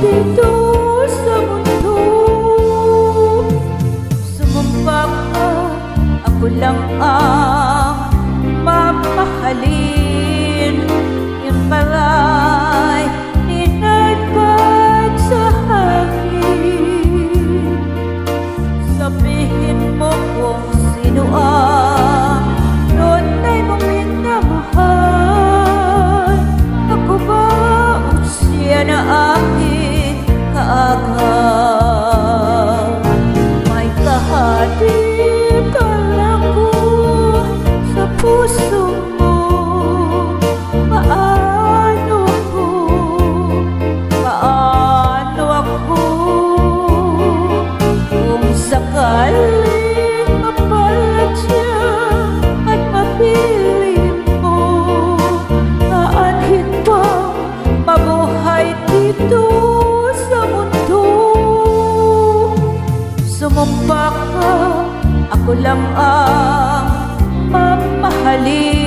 dito sa mundo. Sumumpa ka, ako lang ang mamahalin. Yung pala'y inagpad sa hangin. Sabihin mo kung sino ang tunay mong minamahal. Ako ba o siya na aking kaagad? May kahadip ka lang ko sa puso mo. Paano ako kung sakaling mapalat siya at mapili mo? Aanhin bang mabuhay dito sa mundo? Sumumpa ka, ako lang ang mamahalin.